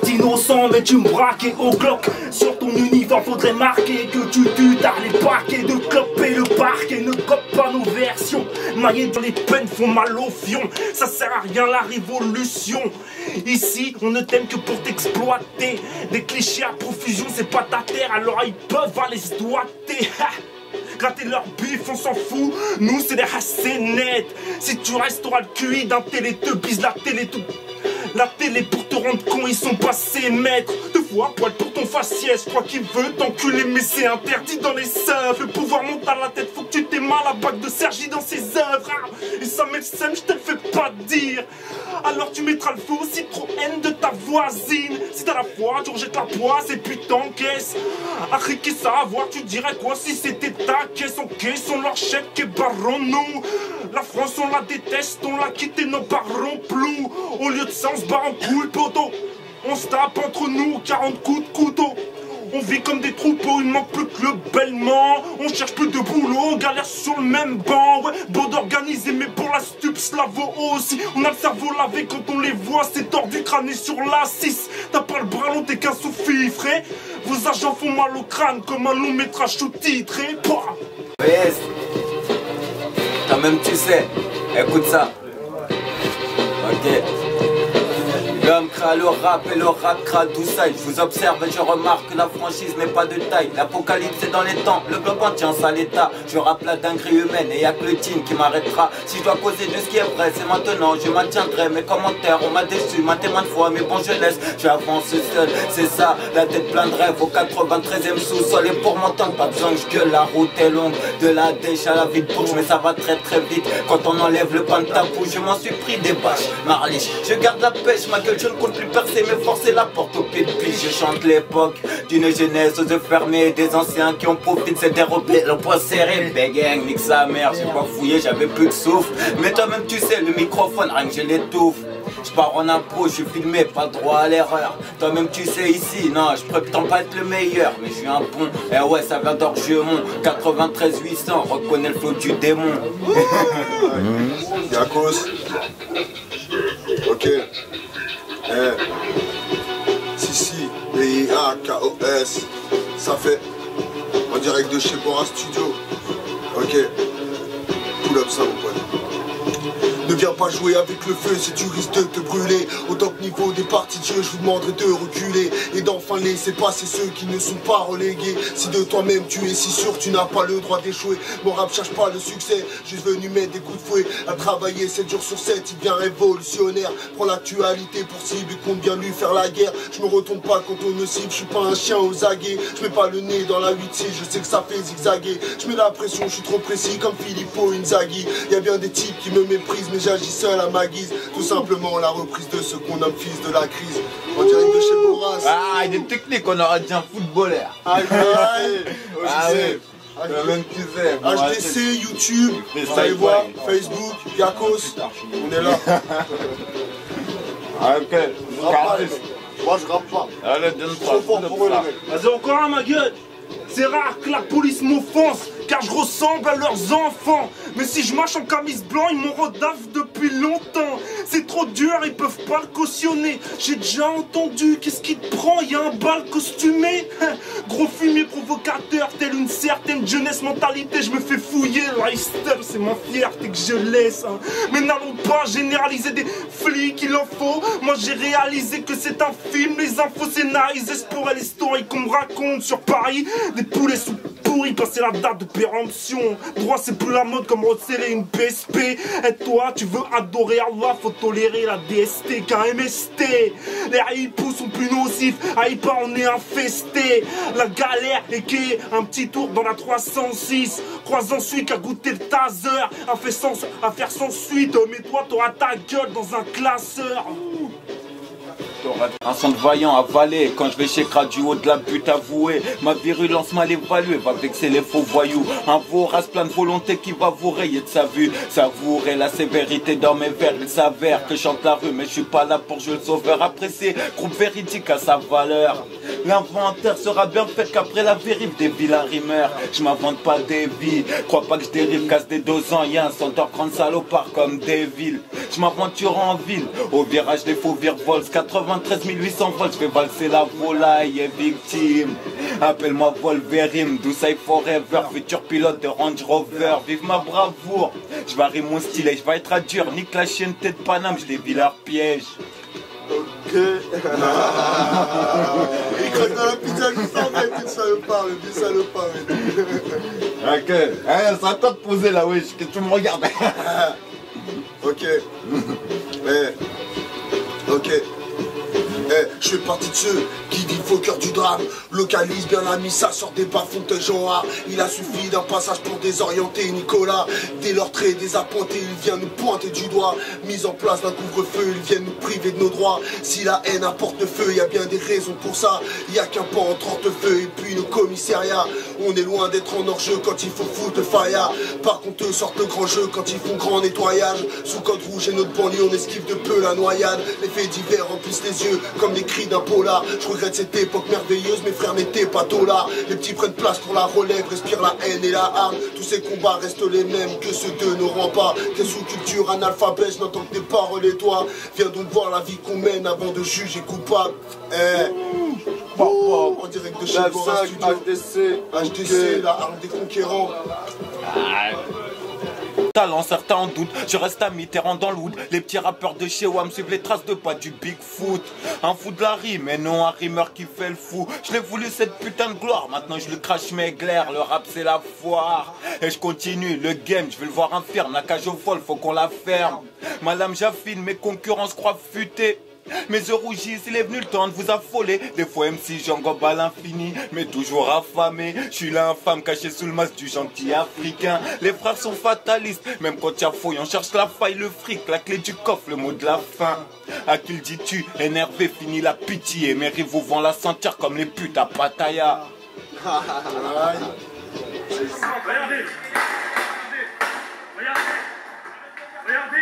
d'innocent, mais tu me braquais au Glock. Sur ton uniforme faudrait marquer que tu tues tard les paquets de clopes et le parquet ne cope pas nos versions. Maillés dans les peines font mal au fion. Ça sert à rien la révolution. Ici on ne t'aime que pour t'exploiter. Des clichés à profusion c'est pas ta terre, alors ils peuvent aller se doiter. Gratter leur bif, on s'en fout. Nous, c'est des hassénettes. Si tu resteras le QI d'un télétubbies, la télé tout. La télé pour te rendre con, ils sont passés maîtres. Te vois poil pour ton faciès. Toi qui veux t'enculer, mais c'est interdit dans les œuvres. Le pouvoir monte à la tête, faut que tu t'aimes la bague de Sergi dans ses œuvres. Et ça met le seum, je te le fais pas dire. Alors tu mettras le feu au Citroën de ta voisine. Si t'as la foi, tu rejettes la poisse et puis t'encaisses. Après qu'est-ce ça à voir, tu dirais quoi si c'était ta caisse? En caisse, on leur chèque et barrons-nous. La France on la déteste, on l'a quitté, n'en parlons plus. Au lieu de ça on se bat en couille poteau. On se tape entre nous 40 coups de couteau. On vit comme des troupeaux, il manque plus que le bêlement. On cherche plus de boulot, on galère sur le même banc. Ouais, bande organisée, mais pour la stup, cela vaut aussi. On a le cerveau lavé quand on les voit, c'est tordu crâné sur la 6. T'as pas le bras long, t'es qu'un sous-fifré. Vos agents font mal au crâne comme un long métrage sous-titré. Yes. Toi-même tu sais, écoute ça. Ok. L'homme craint le rap et le rap craint tout ça. Je vous observe et je remarque que la franchise n'est pas de taille. L'apocalypse est dans les temps, le globe en tient à l'état. Je rappe la dinguerie humaine et y'a que le team qui m'arrêtera. Si je dois causer de ce qui est vrai, c'est maintenant. Je maintiendrai mes commentaires, on m'a déçu maintes et maintes fois. Mais bon je laisse, j'avance seul, c'est ça. La tête pleine de rêves au 93e sous-sol. Et pour m'entendre, pas besoin que je gueule, la route est longue. De la dèche à la vie de bourge, mais ça va très très vite. Quand on enlève le pain de tabou, je m'en suis pris des bâches. Marliche, je garde la pêche, ma gueule je ne compte plus percer mais forcer la porte au pied de biche. Je chante l'époque d'une jeunesse aux yeux fermés, des anciens qui ont profité de s'être dérobé le poing serré. Bégang, nique sa mère, j'ai pas fouillé, j'avais plus de souffle. Mais toi-même tu sais, le microphone, rien que je l'étouffe. Je pars en impro, je suis filmé, pas droit à l'erreur. Toi-même tu sais ici, non, je prétends pas être le meilleur, mais je suis un bon. Eh ouais, ça vient d'Orgemont, 93 800, reconnais le flow du démon. Yakos. Ok. Si, B-I-A-K-O-S. Ça fait en direct de chez Bora Studio. Ok. Pull up ça mon pote. Ne viens pas jouer avec le feu si tu risques de te brûler. Au top niveau des parties de jeu, je vous demanderai de reculer et d'enfin laisser passer ceux qui ne sont pas relégués. Si de toi-même tu es si sûr, tu n'as pas le droit d'échouer. Mon rap cherche pas le succès, juste venu mettre des coups de fouet. À travailler 7 jours sur 7, il devient révolutionnaire. Prends l'actualité pour cible et compte bien lui faire la guerre. Je me retourne pas quand on me cible, je suis pas un chien aux aguets. Je mets pas le nez dans la 8-6, je sais que ça fait zigzaguer. Je mets la pression, je suis trop précis comme Filippo Inzaghi. Y'a bien des types qui me méprisent, mais j'agis seul à ma guise. Tout simplement la reprise de ce qu'on nomme fils de la crise. En direct de chez Boras. Ah, il est technique, on aurait dit un footballeur. Ah oui. Même tu sais. HDC, YouTube, vous allez voir, Facebook, Yakos, on est là. Ah, ok. Moi je rappe pas. Allez, donne Trop fort pour eux les mecs. Vas-y encore un ma gueule. C'est rare que la police m'offense, car je ressemble à leurs enfants. Mais si je marche en camis blanc, ils m'ont rodaf depuis longtemps. C'est trop dur, ils peuvent pas le cautionner. J'ai déjà entendu, qu'est-ce qui te prend? Y'a un bal costumé. Gros fumier provocateur, telle une certaine jeunesse mentalité. Je me fais fouiller, lifestyle, c'est ma fierté que je laisse. Mais n'allons pas généraliser des flics, il en faut. Moi j'ai réalisé que c'est un film, les infos scénarisées. C'est pour l'histoire qu'on me raconte sur Paris. Des poulets sous pourris, passer la date de péremption. Droit c'est plus la mode comme resserrer une PSP. Et toi tu veux adorer Allah, faut tolérer la DST qu'un MST. Les hippos sont plus nocifs, pas on est infesté. La galère est qu'est un petit tour dans la 306. Croise ensuite qu'à goûter le taser. À faire sans suite, mais toi t'auras ta gueule dans un classeur. Un son de vaillant avalé quand je vais chez du haut de la butte avouée. Ma virulence mal évaluée va vexer les faux voyous. Un vorace plein de volonté qui va vous rayer de sa vue. Savourer la sévérité dans mes vers. Il s'avère que chante la rue mais je suis pas là pour jouer le sauveur apprécié. Groupe véridique à sa valeur. L'inventaire sera bien fait qu'après la vérif des vilains rimeurs. Je m'invente pas des vies, crois pas que je dérive, casse des 2 ans. Y'a un centre grand salopard comme des villes. Je m'aventure en ville, au virage des faux virevols. 93 800 volts, je vais valser la volaille et victime. Appelle-moi Wolverine, Doucet Forever, futur pilote de Range Rover. Vive ma bravoure, je varie mon style et je vais être à dur. Nique la chienneté de Paname, je les vis leur piège. Ok. Il craque dans la pizza, il s'en va, il salopard, il salopard. Ok, c'est à toi de poser là, wesh, que tu me regardes. Ok. Ok. Je fais partie de ceux qui vivent au cœur du drame. Localise bien la mise, ça sort des bas-fonds de Jean. Il a suffi d'un passage pour désorienter Nicolas. Dès leur trait désappointé, il vient nous pointer du doigt. Mise en place d'un couvre-feu, ils viennent nous priver de nos droits. Si la haine apporte le feu, y a bien des raisons pour ça. Y a qu'un pan en 30 feux et puis nos commissariats. On est loin d'être en hors-jeu quand il faut foutre faya. Par contre, eux sortent le grand jeu quand ils font grand nettoyage. Sous code rouge et notre banlieue, on esquive de peu la noyade. Les faits divers remplissent les yeux comme les cris d'un polar. Je regrette cette époque merveilleuse, mes frères n'étaient pas taulards. Les petits prennent place pour la relève, respirent la haine et la hargne. Tous ces combats restent les mêmes que ceux de nos remparts. T'es sous culture analphabète, je n'entends que tes paroles et toi. Viens donc voir la vie qu'on mène avant de juger coupable. En direct de chez Bora Studio. HDC, la arme des conquérants. Talent, certains en doute, je reste à Mitterrand dans l'oud. Les petits rappeurs de chez WAM suivent les traces de pas du Bigfoot. Un fou de la rime, mais non un rimeur qui fait le fou. Je l'ai voulu cette putain de gloire, maintenant je le crache mes glaires. Le rap c'est la foire, et je continue le game, je veux le voir infirme. La cage au vol, faut qu'on la ferme. Ma lame j'affine, mes concurrents se croient futés. Mes yeux rougissent, il est venu le temps de vous affoler. Des fois MC j'engobe à l'infini, mais toujours affamé. Je suis l'infâme caché sous le masque du gentil africain. Les frères sont fatalistes, même quand y'a fouille, on cherche la faille, le fric, la clé du coffre, le mot de la fin. À qui le dis-tu? Énervé, fini la pitié. Mes rivaux vont la sentir comme les putes à Pattaya. Regardez, regardez.